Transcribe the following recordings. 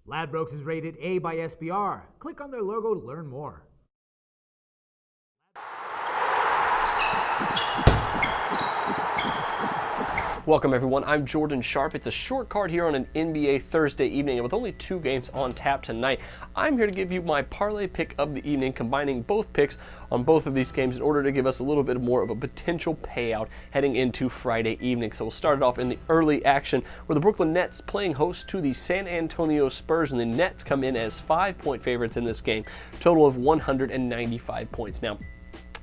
Ladbrokes is rated A by SBR. Click on their logo to learn more. Welcome everyone, I'm Jordan Sharp. It's a short card here on an NBA Thursday evening, and with only 2 games on tap tonight, I'm here to give you my parlay pick of the evening, combining both picks on both of these games in order to give us a little bit more of a potential payout heading into Friday evening. So we'll start it off in the early action where the Brooklyn Nets playing host to the San Antonio Spurs, and the Nets come in as 5-point favorites in this game, total of 195 points. Now,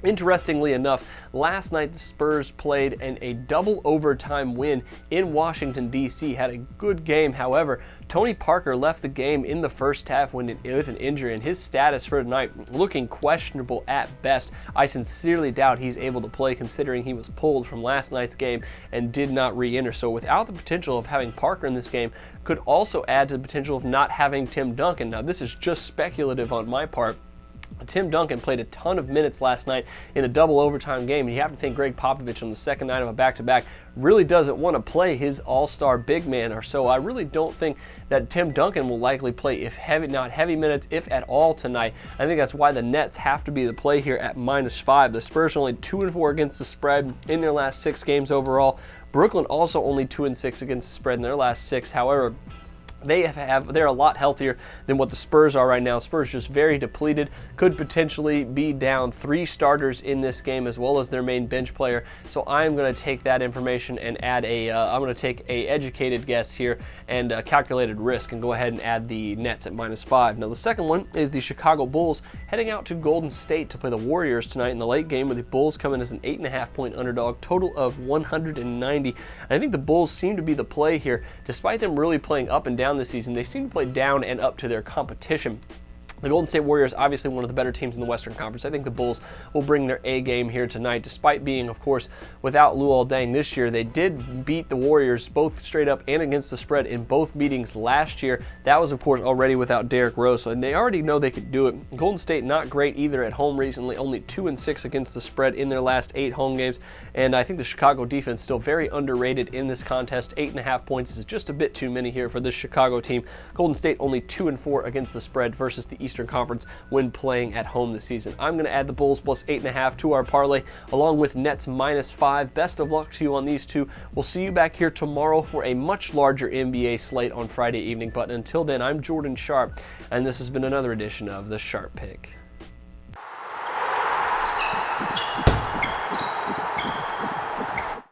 interestingly enough, last night the Spurs played in a double overtime win in Washington, D.C., had a good game. However, Tony Parker left the game in the first half with an injury, and his status for tonight looking questionable at best. I sincerely doubt he's able to play, considering he was pulled from last night's game and did not re-enter. So without the potential of having Parker in this game, could also add to the potential of not having Tim Duncan. Now, this is just speculative on my part. Tim Duncan played a ton of minutes last night in a double overtime game, and you have to think Greg Popovich on the second night of a back-to-back really doesn't want to play his all-star big man, or so I really don't think that Tim Duncan will likely play, if not heavy minutes, if at all tonight. I think that's why the Nets have to be the play here at -5. The Spurs are only 2-4 against the spread in their last 6 games overall. Brooklyn also only 2-6 against the spread in their last 6. However, they're a lot healthier than what the Spurs are right now. Spurs just very depleted, could potentially be down 3 starters in this game as well as their main bench player. So I'm going to take that information and add I'm going to take a educated guess here and a calculated risk and go ahead and add the Nets at -5. Now the second one is the Chicago Bulls heading out to Golden State to play the Warriors tonight in the late game, with the Bulls coming as an 8.5-point underdog, total of 190. And I think the Bulls seem to be the play here, despite them really playing up and down this season. They seem to play down and up to their competition. The Golden State Warriors, obviously one of the better teams in the Western Conference. I think the Bulls will bring their A game here tonight, despite being, of course, without Luol Deng this year. They did beat the Warriors both straight up and against the spread in both meetings last year. That was, of course, already without Derrick Rose, and they already know they could do it. Golden State not great either at home recently, only 2-6 against the spread in their last 8 home games, and I think the Chicago defense still very underrated in this contest. 8.5 points is just a bit too many here for this Chicago team. Golden State only 2-4 against the spread versus the Eastern Conference when playing at home this season. I'm going to add the Bulls plus 8.5 to our parlay, along with Nets -5. Best of luck to you on these two. We'll see you back here tomorrow for a much larger NBA slate on Friday evening. But until then, I'm Jordan Sharp, and this has been another edition of The Sharp Pick.